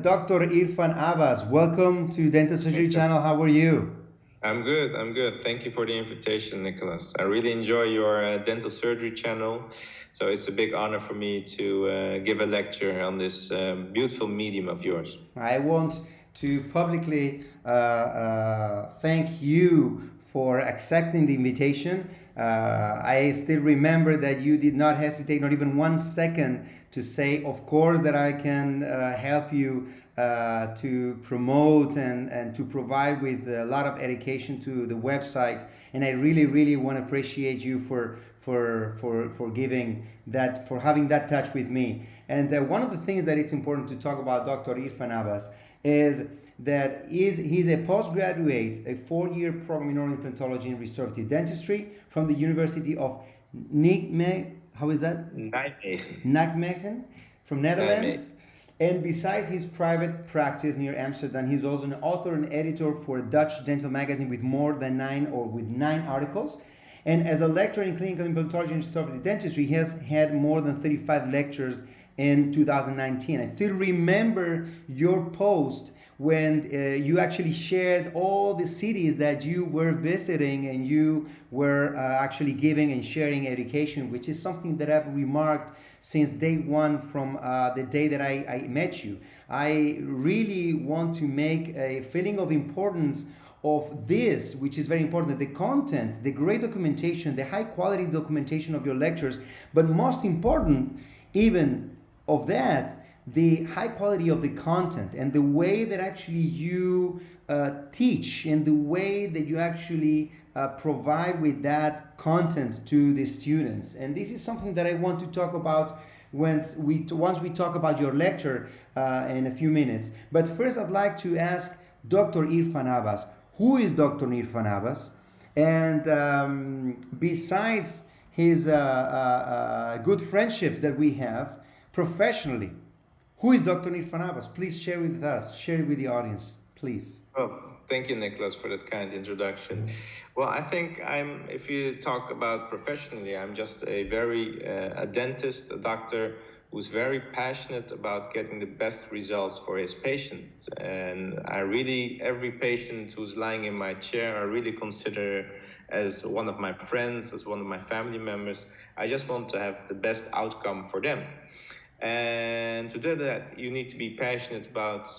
Dr. Irfan Abbas. Welcome to Dental Surgery Channel. How are you? I'm good. I'm good. Thank you for the invitation, Nicholas. I really enjoy your dental surgery channel. So it's a big honor for me to give a lecture on this beautiful medium of yours. I want to publicly thank you for accepting the invitation. I still remember that you did not hesitate, not even 1 second, to say, of course, that I can help you to promote and to provide with a lot of education to the website. And I really, really want to appreciate you for giving that, for having that touch with me. And one of the things that it's important to talk about Dr. Irfan Abbas is that he's a postgraduate, a 4-year program in oral implantology and restorative dentistry from the University of Nijmegen. How is that? Nijmegen. Nijmegen from Netherlands. And besides his private practice near Amsterdam, he's also an author and editor for a Dutch dental magazine with with 9 articles. And as a lecturer in clinical implantology and restorative dentistry, he has had more than 35 lectures in 2019. I still remember your post when you actually shared all the cities that you were visiting, and you were actually giving and sharing education, which is something that I've remarked since day one, from the day that I met you. I really want to make a feeling of importance of this, which is very important: the content, the great documentation, the high quality documentation of your lectures, but most important even of that, the high quality of the content and the way that actually you teach, and the way that you actually provide with that content to the students. And this is something that I want to talk about once we talk about your lecture in a few minutes. But first, I'd like to ask Dr. Irfan Abbas, who is Dr. Irfan Abbas? And besides his good friendship that we have professionally, who is Dr. Irfan Abbas? Please share with us, share it with the audience, please. Well, thank you, Nicholas, for that kind introduction. Well, I think if you talk about professionally, I'm just a dentist, a doctor who's very passionate about getting the best results for his patients. And every patient who's lying in my chair, I really consider as one of my friends, as one of my family members. I just want to have the best outcome for them. And to do that, you need to be passionate about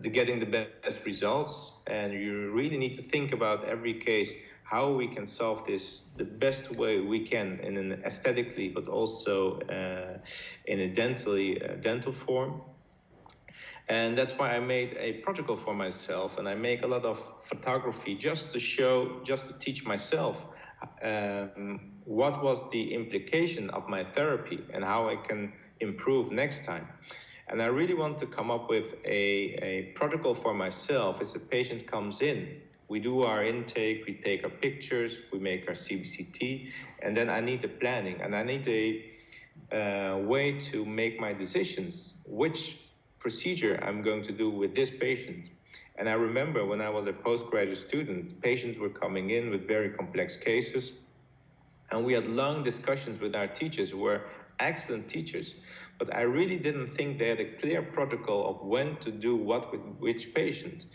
getting the best results. And you really need to think about every case, how we can solve this the best way we can, in an aesthetically, but also in a dental form. And that's why I made a protocol for myself, and I make a lot of photography just to teach myself what was the implication of my therapy and how I can improve next time. And I really want to come up with a protocol for myself. As a patient comes in, we do our intake, we take our pictures, we make our CBCT, and then I need a planning, and I need a way to make my decisions, which procedure I'm going to do with this patient. And I remember when I was a postgraduate student, patients were coming in with very complex cases, and we had long discussions with our teachers, who were excellent teachers, but I really didn't think they had a clear protocol of when to do what with which patient.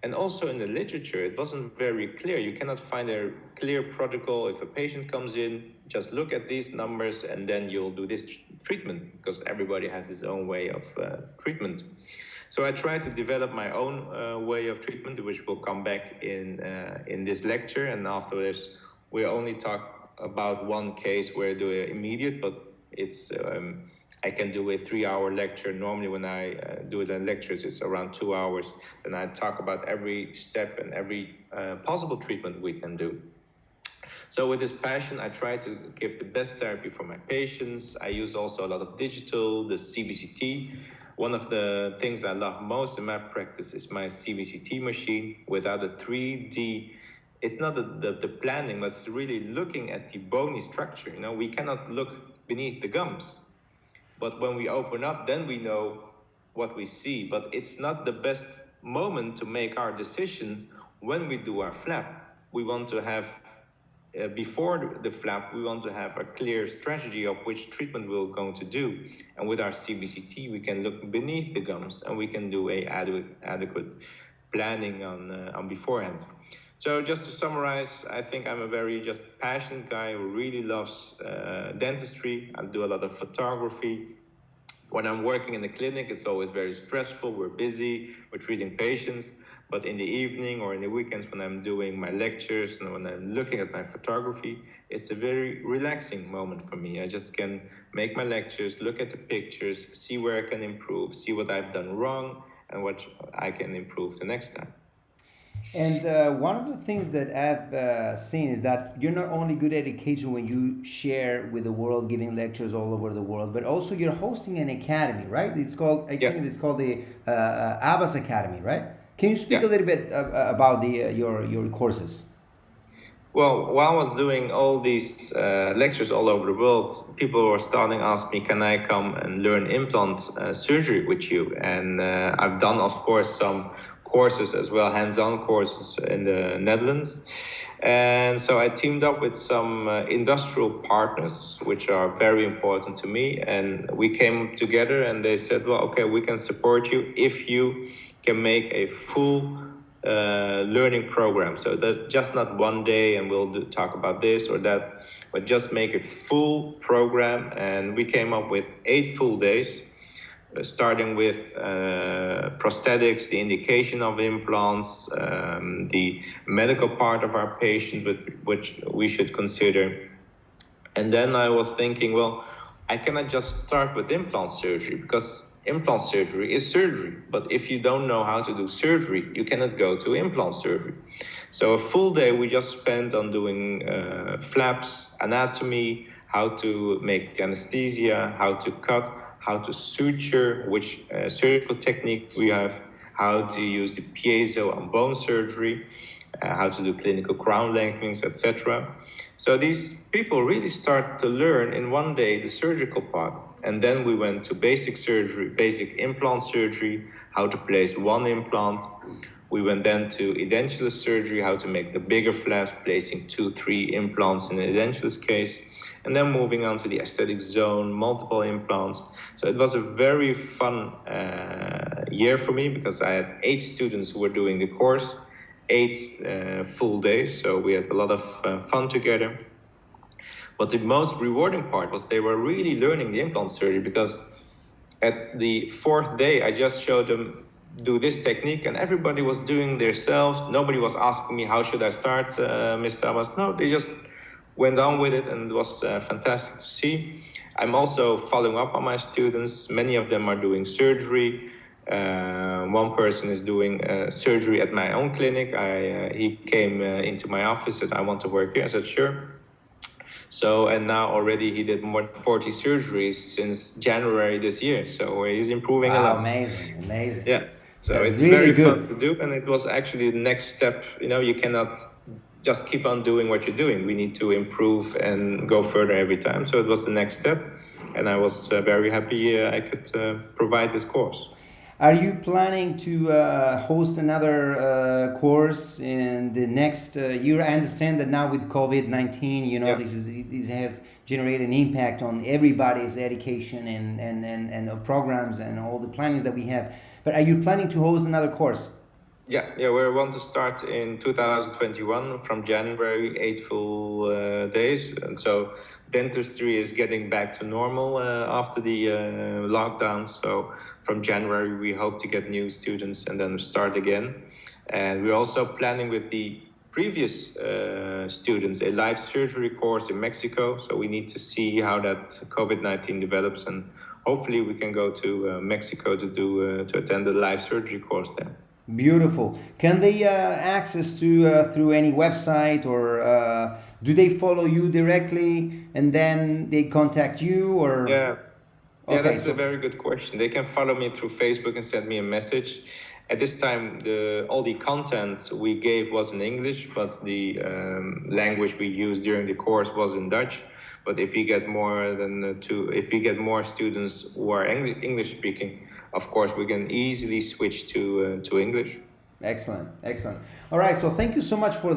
And also in the literature, it wasn't very clear. You cannot find a clear protocol. If a patient comes in, just look at these numbers and then you'll do this treatment, because everybody has his own way of treatment. So I tried to develop my own way of treatment, which will come back in this lecture. And after this, we'll only talk about one case where I do it immediate, but it's I can do a 3-hour lecture. Normally when I do the lectures, it's around 2 hours. And I talk about every step and every possible treatment we can do. So with this passion, I try to give the best therapy for my patients. I use also a lot of digital, the CBCT. One of the things I love most in my practice is my CBCT machine. Without a 3D, it's not the planning, but it's really looking at the bony structure. You know, we cannot look beneath the gums. But when we open up, then we know what we see. But it's not the best moment to make our decision when we do our flap. We want to have before the flap, we want to have a clear strategy of which treatment we're going to do. And with our CBCT, we can look beneath the gums and we can do a adequate planning on beforehand. So just to summarize, I think I'm a very just passionate guy who really loves dentistry. I do a lot of photography. When I'm working in the clinic, it's always very stressful. We're busy, we're treating patients. But in the evening or in the weekends when I'm doing my lectures and when I'm looking at my photography, it's a very relaxing moment for me. I just can make my lectures, look at the pictures, see where I can improve, see what I've done wrong and what I can improve the next time. And one of the things that I've seen is that you're not only good at education when you share with the world, giving lectures all over the world, but also you're hosting an academy, right? It's called, I think it's called the Abbas Academy, right? Can you speak a little bit about your courses? Well, while I was doing all these lectures all over the world, people were starting to ask me, can I come and learn implant surgery with you? And I've done, of course, some courses as well, hands-on courses in the Netherlands. And so I teamed up with some industrial partners, which are very important to me. And we came together and they said, well, okay, we can support you if you can make a full learning program. So that just not one day and we'll talk about this or that, but just make a full program. And we came up with 8 full days, starting with prosthetics, the indication of implants, the medical part of our patient, which we should consider. And then I was thinking, well, I cannot just start with implant surgery because implant surgery is surgery. But if you don't know how to do surgery, you cannot go to implant surgery. So a full day we just spent on doing flaps, anatomy, how to make anesthesia, how to cut, how to suture, which surgical technique we have, how to use the piezo on bone surgery, how to do clinical crown lengthenings, etc. So these people really start to learn in one day the surgical part. And then we went to basic surgery, basic implant surgery, how to place one implant. We went then to edentulous surgery, how to make the bigger flaps, placing 2, 3 implants in the edentulous case. And then moving on to the aesthetic zone, multiple implants. So it was a very fun year for me because I had 8 students who were doing the course, 8 full days. So we had a lot of fun together. But the most rewarding part was they were really learning the implant surgery because at the 4th day, I just showed them do this technique and everybody was doing themselves. Nobody was asking me, how should I start, Mr. Abbas? No, they just went on with it and it was fantastic to see. I'm also following up on my students. Many of them are doing surgery. One person is doing surgery at my own clinic. He came into my office and I want to work here. I said, sure. So, and now already he did more than 40 surgeries since January this year. So he's improving a lot. Amazing. Yeah. So That's it's really very fun to do. And it was actually the next step. You know, you cannot just keep on doing what you're doing. We need to improve and go further every time. So it was the next step. And I was very happy I could provide this course. Are you planning to host another course in the next year? I understand that now with COVID-19, you know, this has generated an impact on everybody's education and programs and all the plannings that we have. But are you planning to host another course? Yeah, we want to start in 2021 from January, 8 full days. And so dentistry is getting back to normal after the lockdown. So from January, we hope to get new students and then start again. And we're also planning with the previous students a live surgery course in Mexico. So we need to see how that COVID-19 develops, and hopefully we can go to Mexico to attend the live surgery course there. Beautiful. Can they access to through any website, or do they follow you directly and then they contact you, or? Yeah, that's a very good question. They can follow me through Facebook and send me a message. At this time, all the content we gave was in English, but the language we used during the course was in Dutch. But if you get more than if you get more students who are English speaking, of course, we can easily switch to English. Excellent. All right, so thank you so much for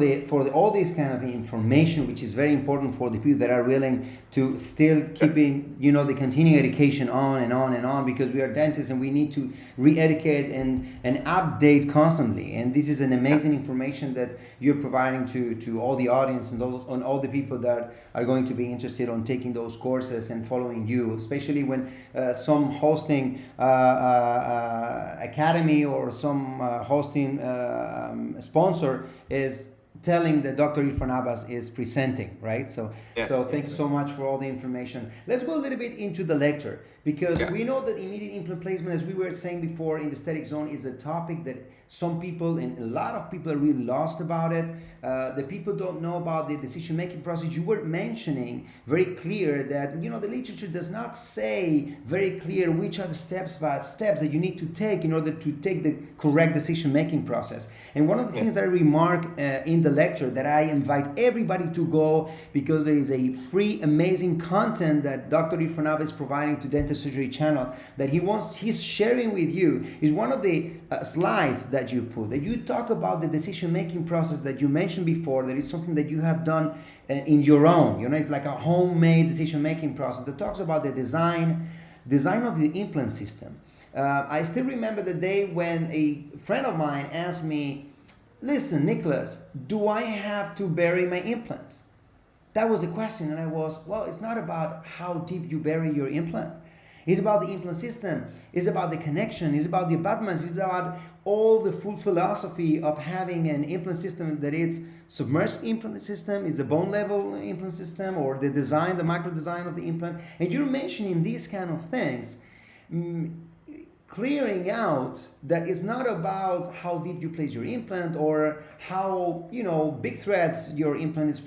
all this kind of information, which is very important for the people that are willing to still keeping the continuing education on and on and on, because we are dentists and we need to re-educate and update constantly. And this is an amazing information that you're providing to all the audience and all the people that are going to be interested on taking those courses and following you, especially when some hosting academy or some hosting sponsor is telling that Dr. Irfan Abbas is presenting, right? So thank you so much for all the information. Let's go a little bit into the lecture, because we know that immediate implant placement, as we were saying before, in the aesthetic zone is a topic that some people and a lot of people are really lost about it. The people don't know about the decision-making process. You were mentioning very clear that the literature does not say very clear which are the steps that you need to take in order to take the correct decision-making process. And one of the things that I remark in the lecture that I invite everybody to go, because there is a free, amazing content that Dr. Irfan Abbas is providing to Dental Surgery Channel that he's sharing with you, is one of the slides that you put, that you talk about the decision-making process that you mentioned before, that is something that you have done in your own. It's like a homemade decision-making process that talks about the design of the implant system. I still remember the day when a friend of mine asked me, listen, Nicholas, do I have to bury my implant? That was the question. And I was, well, it's not about how deep you bury your implant. It's about the implant system. It's about the connection. It's about the abutments. It's about all the full philosophy of having an implant system that is submerged implant system, it's a bone level implant system, or the design, the micro design of the implant. And you're mentioning these kind of things, clearing out that it's not about how deep you place your implant or how big threads your implant is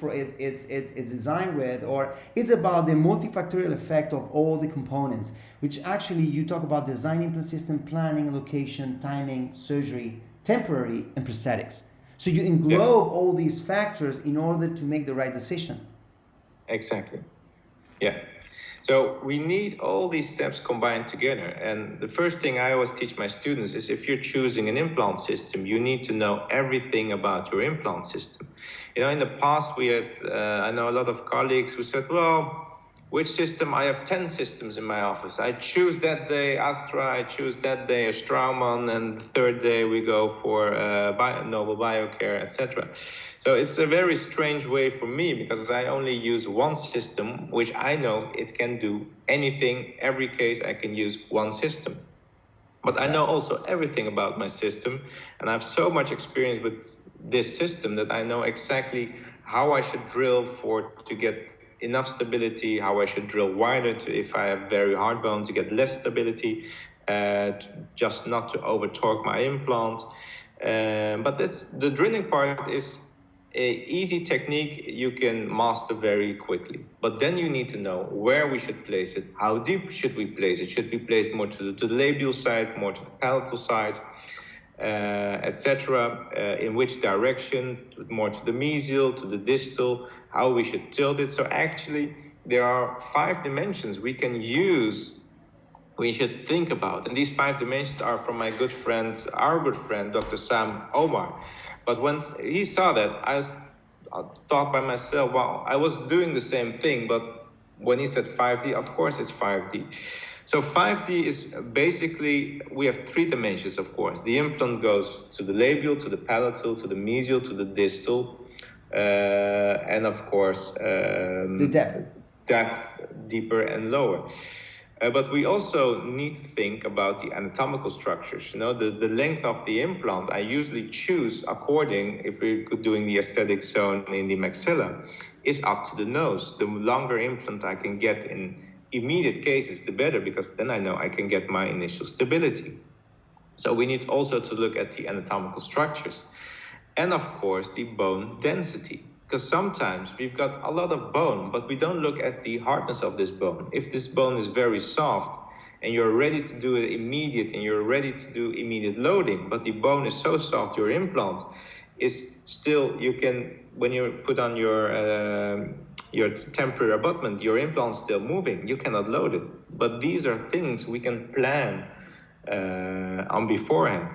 designed with, or it's about the multifactorial effect of all the components, which actually you talk about design, implant system, planning, location, timing, surgery, temporary, and prosthetics. So you englobe all these factors in order to make the right decision. Exactly. Yeah. So we need all these steps combined together. And the first thing I always teach my students is, if you're choosing an implant system, you need to know everything about your implant system. In the past we had, I know a lot of colleagues who said, well, which system? I have 10 systems in my office. I choose that day Astra, I choose that day a Straumann, and the third day we go for Noble Biocare, etc. So it's a very strange way for me, because I only use one system, which I know it can do anything. Every case I can use one system. But I know also everything about my system, and I have so much experience with this system that I know exactly how I should drill to get enough stability, how I should drill wider if I have very hard bone to get less stability, just not to over torque my implant. But the drilling part is an easy technique you can master very quickly. But then you need to know where we should place it, how deep should we place it, should we place more to the labial side, more to the palatal side, etc. In which direction, more to the mesial, to the distal, how we should tilt it. So actually, there are 5 dimensions we can use, we should think about. And these 5 dimensions are from our good friend, Dr. Sam Omar. But once he saw that, I thought by myself, wow, I was doing the same thing, but when he said 5D, of course it's 5D. So 5D is basically, we have 3 dimensions, of course. The implant goes to the labial, to the palatal, to the mesial, to the distal, and of course, the depth, deeper and lower. But we also need to think about the anatomical structures. The length of the implant, I usually choose according, if we're doing the aesthetic zone in the maxilla, is up to the nose. The longer implant I can get in immediate cases, the better, because then I know I can get my initial stability. So we need also to look at the anatomical structures. And of course, the bone density. Because sometimes we've got a lot of bone, but we don't look at the hardness of this bone. If this bone is very soft and you're ready to do it immediate and you're ready to do immediate loading, but the bone is so soft, your implant is still, you can, when you put on your temporary abutment, your implant's still moving. You cannot load it. But these are things we can plan on beforehand.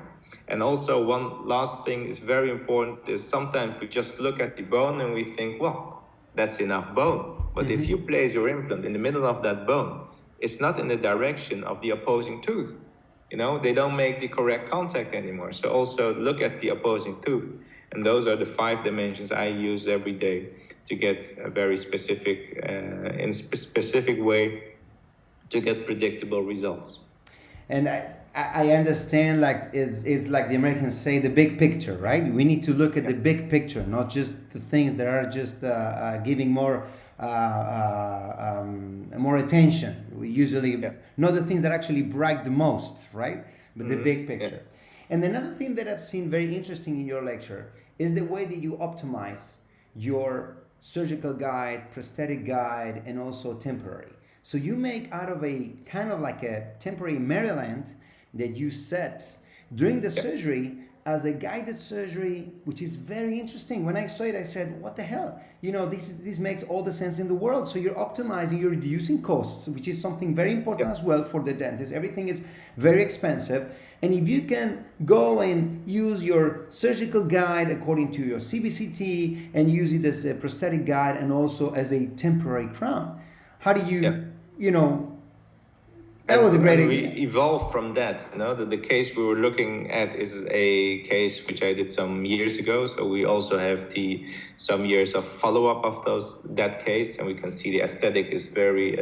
And also one last thing is very important is sometimes we just look at the bone and we think, well, that's enough bone. But if you place your implant in the middle of that bone, it's not in the direction of the opposing tooth. They don't make the correct contact anymore. So also look at the opposing tooth. And those are the 5 dimensions I use every day to get a very specific, in a specific way to get predictable results. And I understand, like is like the Americans say, the big picture, right? We need to look at the big picture, not just the things that are just giving more more attention. We usually not the things that actually brag the most, right? But the big picture. And another thing that I've seen very interesting in your lecture is the way that you optimize your surgical guide, prosthetic guide, and also temporary. So you make out of a kind of like a temporary Maryland that you set during the surgery as a guided surgery, which is very interesting. When I saw it, I said, what the hell? This makes all the sense in the world. So you're optimizing, you're reducing costs, which is something very important as well for the dentist. Everything is very expensive. And if you can go and use your surgical guide according to your CBCT and use it as a prosthetic guide and also as a temporary crown, how do you, that was a great idea. We evolved from that. The case we were looking at is a case which I did some years ago. So we also have some years of follow-up of that case, and we can see the aesthetic is very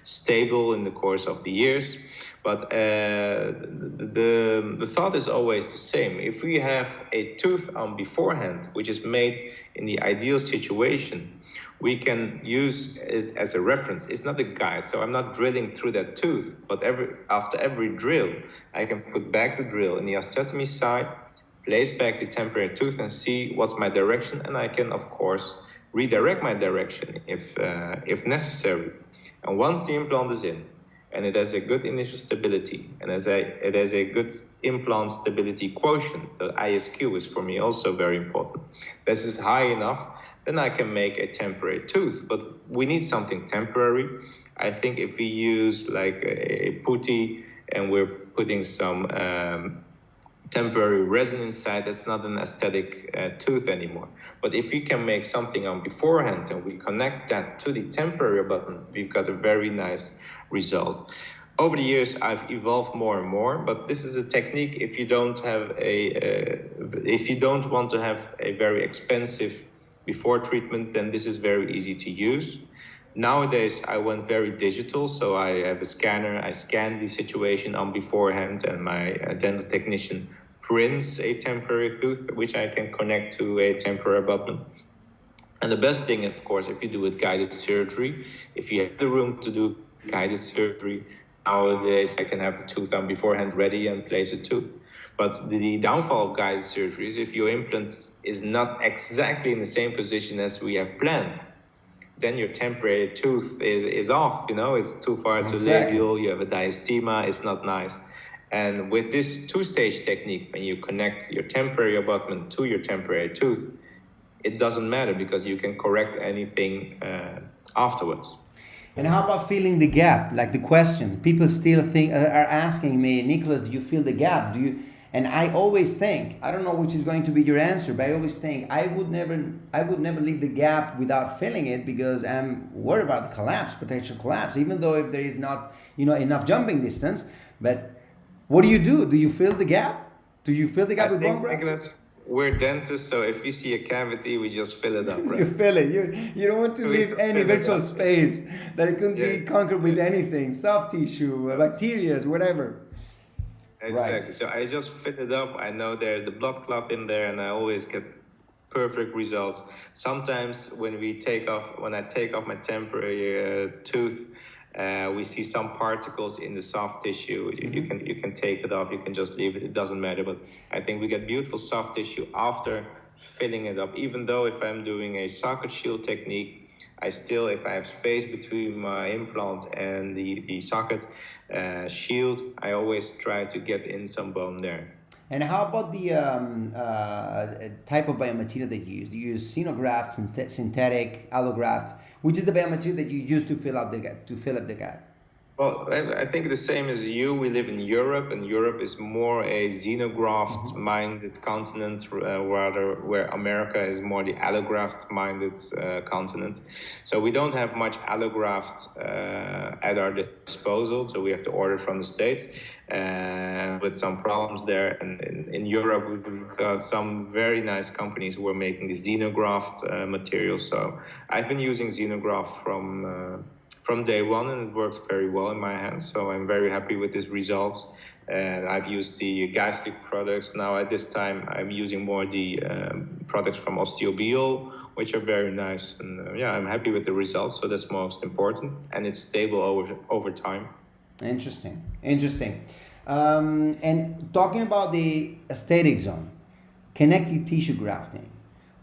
stable in the course of the years. But the thought is always the same. If we have a tooth on beforehand, which is made in the ideal situation, we can use it as a reference. It's not a guide, so I'm not drilling through that tooth, but after every drill, I can put back the drill in the osteotomy side, place back the temporary tooth and see what's my direction, and I can, of course, redirect my direction if necessary. And once the implant is in, and it has a good initial stability, and it has a good implant stability quotient, the ISQ is for me also very important. This is high enough, then I can make a temporary tooth. But we need something temporary. I think if we use like a putty and we're putting some temporary resin inside, that's not an aesthetic tooth anymore. But if we can make something on beforehand and we connect that to the temporary abutment, we've got a very nice result. Over the years, I've evolved more and more, but this is a technique if you don't want to have a very expensive before treatment, then this is very easy to use. Nowadays, I went very digital, so I have a scanner. I scan the situation on beforehand, and my dental technician prints a temporary tooth, which I can connect to a temporary abutment. And the best thing, of course, if you do with guided surgery, if you have the room to do guided surgery, nowadays I can have the tooth on beforehand ready and place a tooth. But the downfall of guided surgery is if your implant is not exactly in the same position as we have planned, then your temporary tooth is off, it's too far to labial, you have a diastema, it's not nice. And with this two-stage technique, when you connect your temporary abutment to your temporary tooth, it doesn't matter because you can correct anything afterwards. And how about filling the gap? Like the question, people still are asking me, Nicholas, do you fill the gap? And I always think, I don't know which is going to be your answer, but I always think I would never leave the gap without filling it because I'm worried about the potential collapse, even though if there is not, enough jumping distance. But what do you do? Do you fill the gap? Do you fill the gap with bone graft? Nicholas, we're dentists, so if we see a cavity, we just fill it up, right? You fill it. You don't want to leave any virtual space that it could be conquered with anything, soft tissue, bacteria, whatever. Exactly. Right. So I just fit it up. I know there's the blood clot in there, and I always get perfect results. Sometimes when I take off my temporary tooth, we see some particles in the soft tissue. Mm-hmm. You can take it off. You can just leave it. It doesn't matter. But I think we get beautiful soft tissue after filling it up. Even though if I'm doing a socket shield technique, if I have space between my implant and the socket shield, I always try to get in some bone there. And how about the type of biomaterial that you use? Do you use xenografts, synthetic, allograft? Which is the biomaterial that you use to fill up the gap? Well, I think the same as you. We live in Europe, and Europe is more a xenograft-minded continent, rather where America is more the allograft-minded continent. So we don't have much allograft at our disposal, so we have to order from the States, with some problems there. And in Europe, we've got some very nice companies who are making the xenograft materials. So I've been using xenograft from day one, and it works very well in my hands. So I'm very happy with these results. And I've used the gastric products. Now at this time, I'm using more the products from Osteobiol, which are very nice. And yeah, I'm happy with the results. So that's most important. And it's stable over time. Interesting, interesting. And talking about the aesthetic zone, connective tissue grafting.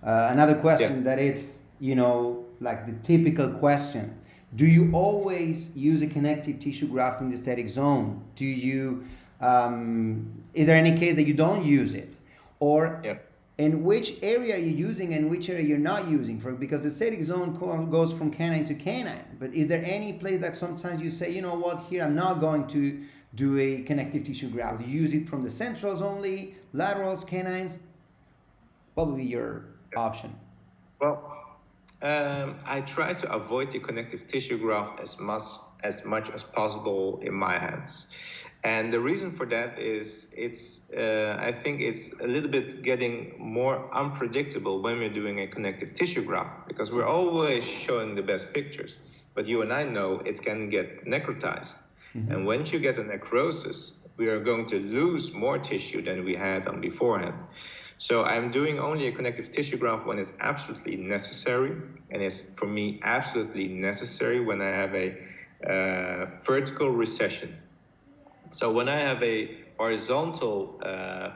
Another question that it's, like the typical question. Do you always use a connective tissue graft in the aesthetic zone? Do you, is there any case that you don't use it? Or in which area are you using and which area you're not using? Because the aesthetic zone goes from canine to canine. But is there any place that sometimes you say, you know what, here I'm not going to do a connective tissue graft? Do you use it from the centrals only, laterals, canines? What would be your option? Well, I try to avoid the connective tissue graft as much as possible in my hands. And the reason for that is I think it's a little bit getting more unpredictable when we're doing a connective tissue graft, because we're always showing the best pictures. But you and I know it can get necrotized. Mm-hmm. And once you get a necrosis, we are going to lose more tissue than we had on beforehand. So I'm doing only a connective tissue graft when it's absolutely necessary, and it's for me absolutely necessary when I have a vertical recession. So when I have a horizontal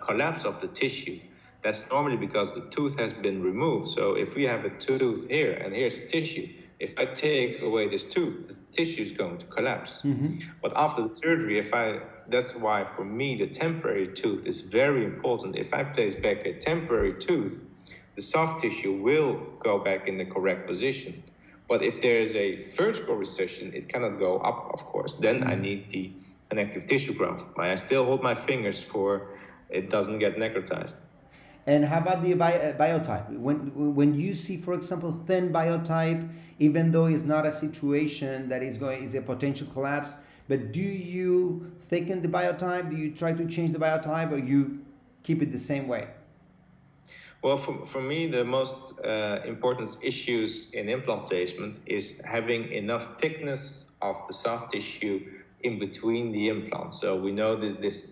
collapse of the tissue, that's normally because the tooth has been removed. So if we have a tooth here and here's the tissue, if I take away this tooth, the tissue is going to collapse. Mm-hmm. But after the surgery, that's why for me the temporary tooth is very important. If I place back a temporary tooth, the soft tissue will go back in the correct position. But if there is a vertical recession, it cannot go up, of course. Then I need the connective tissue graft. But I still hold my fingers for it doesn't get necrotized. And how about the biotype? When you see, for example, thin biotype, even though it's not a situation that is a potential collapse, but do you thicken the biotype? Do you try to change the biotype, or you keep it the same way? Well, for me, the most important issues in implant placement is having enough thickness of the soft tissue in between the implants. So we know this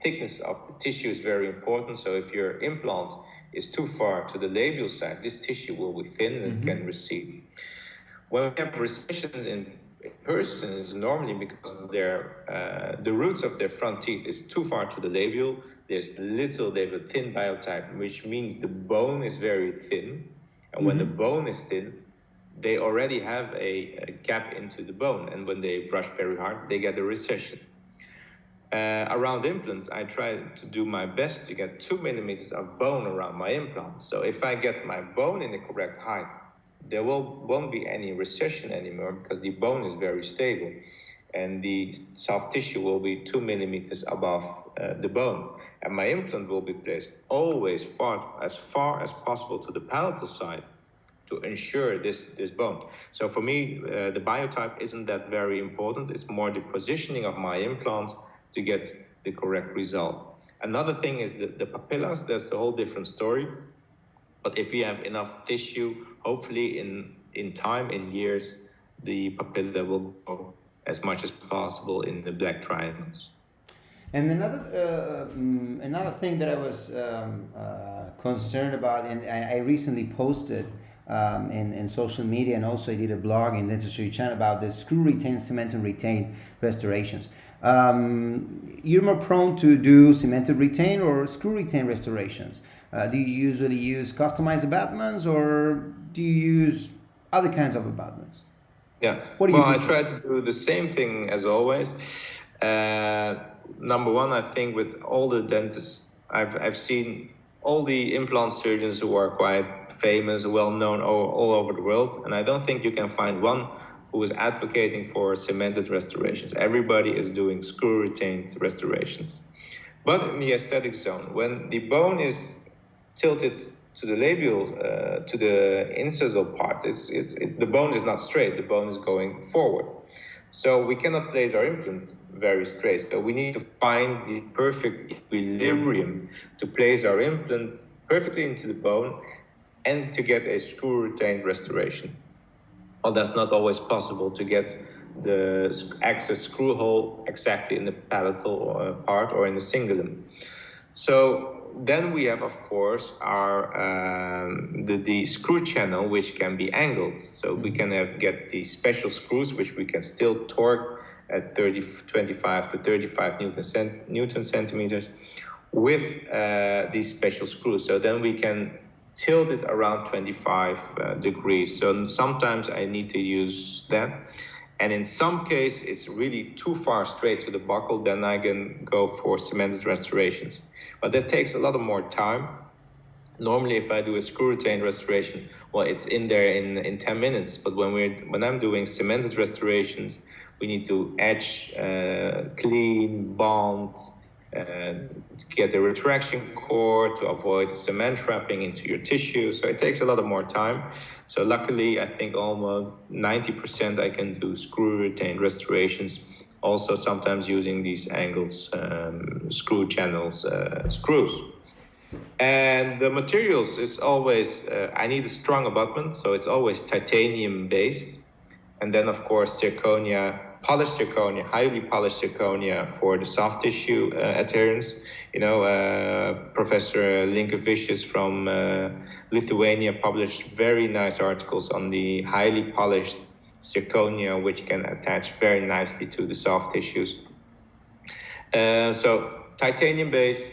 thickness of the tissue is very important. So if your implant is too far to the labial side, this tissue will be thin and it can recede. When we have recessions in persons, normally because the roots of their front teeth is too far to the labial, they have a thin biotype, which means the bone is very thin. And when the bone is thin, they already have a gap into the bone. And when they brush very hard, they get a recession. Around implants, I try to do my best to get 2 millimeters of bone around my implant. So if I get my bone in the correct height, there won't be any recession anymore, because the bone is very stable. And the soft tissue will be 2 millimeters above the bone. And my implant will be placed always as far as possible to the palatal side to ensure this bone. So for me, the biotype isn't that very important. It's more the positioning of my implant to get the correct result. Another thing is the papillas. That's a whole different story. But if we have enough tissue, hopefully in time, in years, the papilla will go as much as possible in the black triangles. And another thing that I was concerned about, and I recently posted in social media, and also I did a blog in Dentistry Channel about the screw retain, cement and retain restorations. You're more prone to do cemented retain or screw retain restorations. Do you usually use customized abutments, or do you use other kinds of abutments? Yeah. I try to do the same thing as always. Number one, I think with all the dentists, I've seen all the implant surgeons who are quite famous, well known all over the world, and I don't think you can find one who is advocating for cemented restorations. Everybody is doing screw retained restorations. But in the aesthetic zone, when the bone is tilted to the labial, to the incisal part, the bone is not straight, the bone is going forward. So we cannot place our implant very straight. So we need to find the perfect equilibrium to place our implant perfectly into the bone and to get a screw retained restoration. Well, that's not always possible to get the access screw hole exactly in the palatal part or in the cingulum. So then we have, of course, our the screw channel, which can be angled. So we can get the special screws, which we can still torque at 25 to 35 Newton centimeters with these special screws. So then we can tilt it around 25 degrees. So sometimes I need to use that. And in some case, it's really too far straight to the buckle, then I can go for cemented restorations. But that takes a lot of more time. Normally, if I do a screw retained restoration, well, it's in there in 10 minutes. But when I'm doing cemented restorations, we need to etch, clean, bond, to get a retraction core to avoid cement trapping into your tissue. So it takes a lot of more time. So luckily, I think almost 90% I can do screw retained restorations. Also sometimes using these angled screw channels, screws. And the materials is always, I need a strong abutment, so it's always titanium based. And then of course zirconia, polished zirconia, highly polished zirconia for the soft tissue adherence. You know, Professor Linkevicius from Lithuania published very nice articles on the highly polished zirconia, which can attach very nicely to the soft tissues. So titanium base,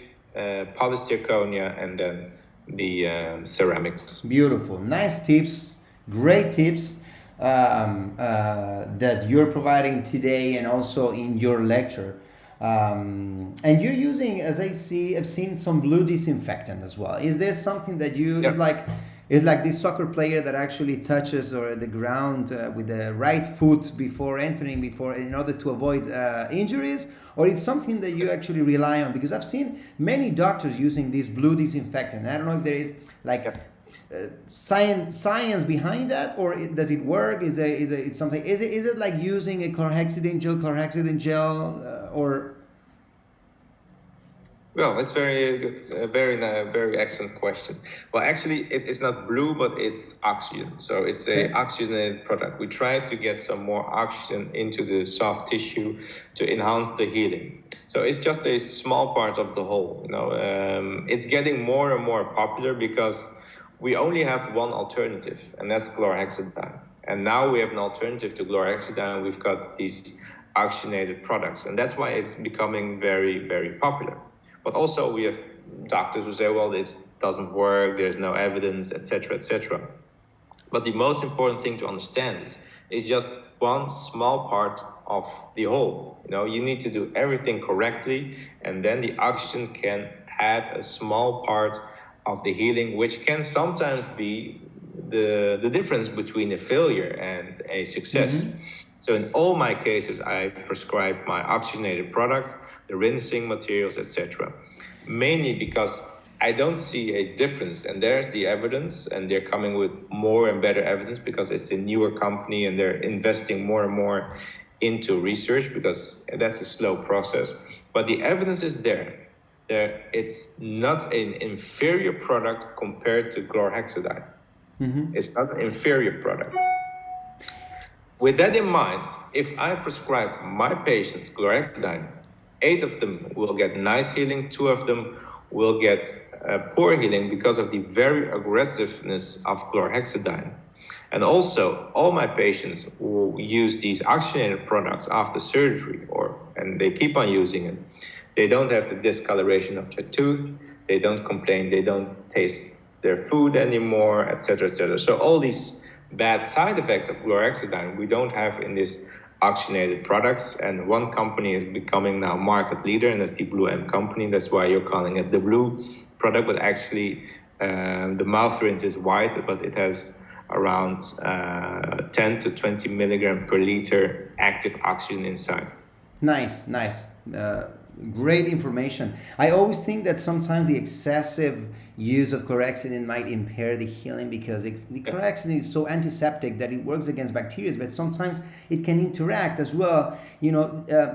polished zirconia, and then the ceramics. Beautiful, nice tips, great tips that you're providing today and also in your lecture. And you're using, as I see, I've seen some blue disinfectant as well. Is there something that you, Yep. is like this soccer player that actually touches or the ground with the right foot before entering, in order to avoid injuries? Or it's something that you actually rely on? Because I've seen many doctors using this blue disinfectant. I don't know if there is like science behind that, or does it work? Is it something? Is it like using a chlorhexidine gel, or? Well, it's very good, very excellent question. Well, actually, it's not blue, but it's oxygen. So it's a oxygenated product. We try to get some more oxygen into the soft tissue to enhance the healing. So it's just a small part of the whole. You know, it's getting more and more popular because we only have one alternative, and that's chlorhexidine. And now we have an alternative to chlorhexidine. We've got these oxygenated products, and that's why it's becoming very, very popular. But also we have doctors who say, well, this doesn't work, there's no evidence, etc., etc. But the most important thing to understand is just one small part of the whole. You know, you need to do everything correctly, and then the oxygen can add a small part of the healing, which can sometimes be the difference between a failure and a success. Mm-hmm. So in all my cases, I prescribe my oxygenated products, the rinsing materials, etc. Mainly because I don't see a difference, and there's the evidence, and they're coming with more and better evidence because it's a newer company and they're investing more and more into research, because that's a slow process. But the evidence is there. It's not an inferior product compared to chlorhexidine. Mm-hmm. It's not an inferior product. With that in mind, if I prescribe my patients chlorhexidine, 8 of them will get nice healing, 2 of them will get poor healing because of the very aggressiveness of chlorhexidine. And also, all my patients who use these oxygenated products after surgery, and they keep on using it, they don't have the discoloration of their tooth, they don't complain, they don't taste their food anymore, etc., etc. So all these bad side effects of chlorhexidine we don't have in these oxygenated products, and one company is becoming now market leader, and that's the Blue M company. That's why you're calling it the blue product, but actually the mouth rinse is white, but it has around 10 to 20 milligram per liter active oxygen inside. Nice, nice. Great information. I always think that sometimes the excessive use of chlorhexidine might impair the healing because the chlorhexidine is so antiseptic that it works against bacteria, but sometimes it can interact as well,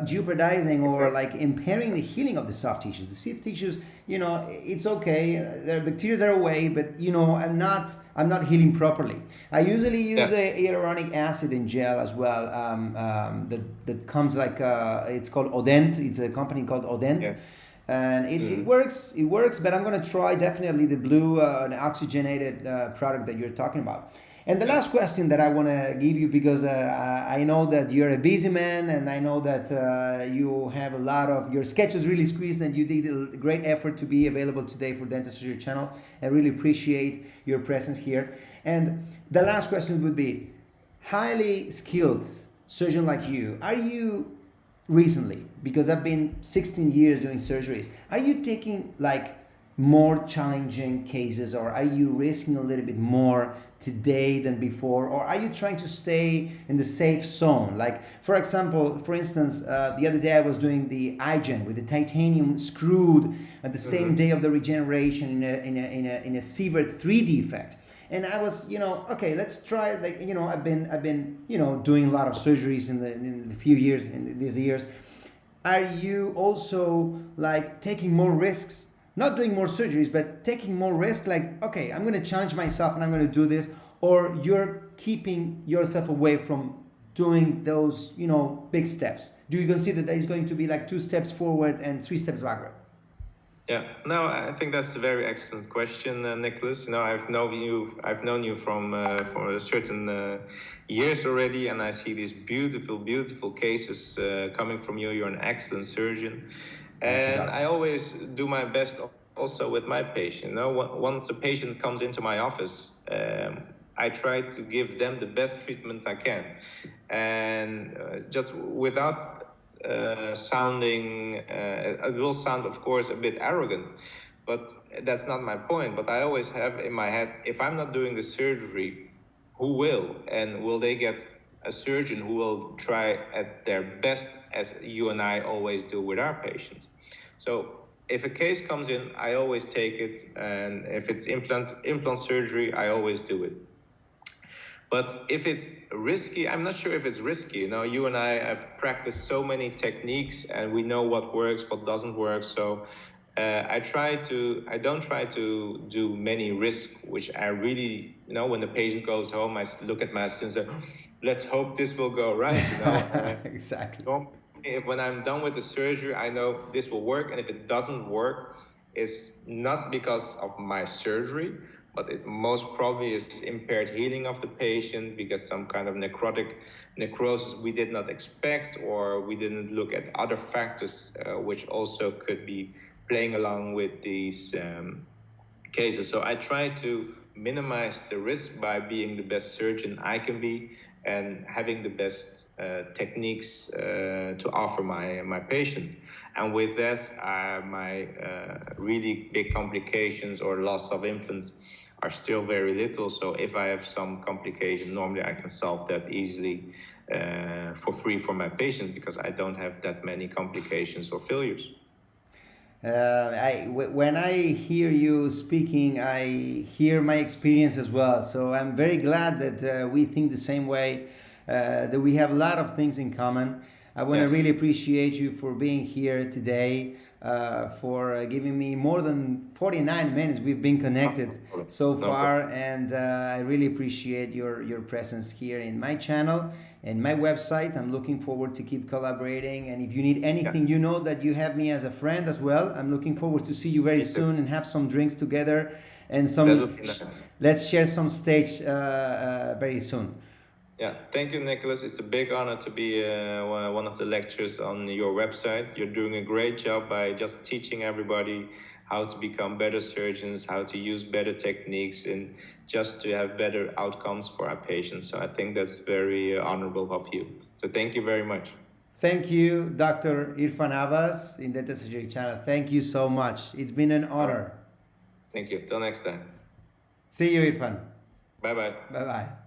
jeopardizing or like impairing the healing of the soft tissues. The soft tissues, it's okay. The bacteria are away, but I'm not healing properly. I usually use a hyaluronic acid in gel as well. That comes like it's called Odent. It's a company called Odent. Yeah. And it works. It works, but I'm gonna try definitely the blue the oxygenated product that you're talking about. And the last question that I want to give you, because I know that you're a busy man, and I know that you have a lot of your schedules really squeezed, and you did a great effort to be available today for Dental Surgery Channel. I really appreciate your presence here. And the last question would be, highly skilled surgeon like you, are you recently, because I've been 16 years doing surgeries, are you taking like more challenging cases, or are you risking a little bit more today than before, or are you trying to stay in the safe zone? Like, for instance, the other day I was doing the iGen with the titanium screwed at the same day of the regeneration in a severe 3 defect. And I was, okay, let's try. Like, I've been, doing a lot of surgeries in the few years, in these years. Are you also like taking more risks? Not doing more surgeries, but taking more risks. Like, okay, I'm going to challenge myself and I'm going to do this. Or you're keeping yourself away from doing those, big steps. Do you consider that it's going to be like 2 steps forward and 3 steps backward? Yeah, no, I think that's a very excellent question, Nicholas. I've known you from for a certain years already, and I see these beautiful, beautiful cases coming from you. You're an excellent surgeon, and I always do my best also with my patient. Once a patient comes into my office, I try to give them the best treatment I can, and just without sounding, it will sound, of course, a bit arrogant, but that's not my point. But I always have in my head, if I'm not doing the surgery, who will? And will they get a surgeon who will try at their best, as you and I always do with our patients? So if a case comes in, I always take it, and if it's implant surgery, I always do it. But if it's risky, I'm not sure if it's risky. You and I have practiced so many techniques, and we know what works, what doesn't work. So I don't try to do many risks, which I really, when the patient goes home, I look at my students and say, let's hope this will go right. Exactly. When I'm done with the surgery, I know this will work. And if it doesn't work, it's not because of my surgery, but it most probably is impaired healing of the patient because some kind of necrosis we did not expect, or we didn't look at other factors which also could be playing along with these cases. So I try to minimize the risk by being the best surgeon I can be and having the best techniques to offer my patient. And with that, my really big complications or loss of implants are still very little. So if I have some complication, normally I can solve that easily for free for my patient because I don't have that many complications or failures. When I hear you speaking, I hear my experience as well. So I'm very glad that we think the same way, that we have a lot of things in common. I want to really appreciate you for being here today, for giving me more than 49 minutes. We've been connected so far, and I really appreciate your presence here in my channel and my website. I'm looking forward to keep collaborating, and if you need anything, you know that you have me as a friend as well. I'm looking forward to see you very soon and have some drinks together and some. Let's share some stage very soon. Yeah, thank you, Nicholas. It's a big honor to be one of the lecturers on your website. You're doing a great job by just teaching everybody how to become better surgeons, how to use better techniques, and just to have better outcomes for our patients. So I think that's very honorable of you. So thank you very much. Thank you, Dr. Irfan Abbas in Dental Surgery Channel. Thank you so much. It's been an honor. Thank you. Till next time. See you, Irfan. Bye bye. Bye bye.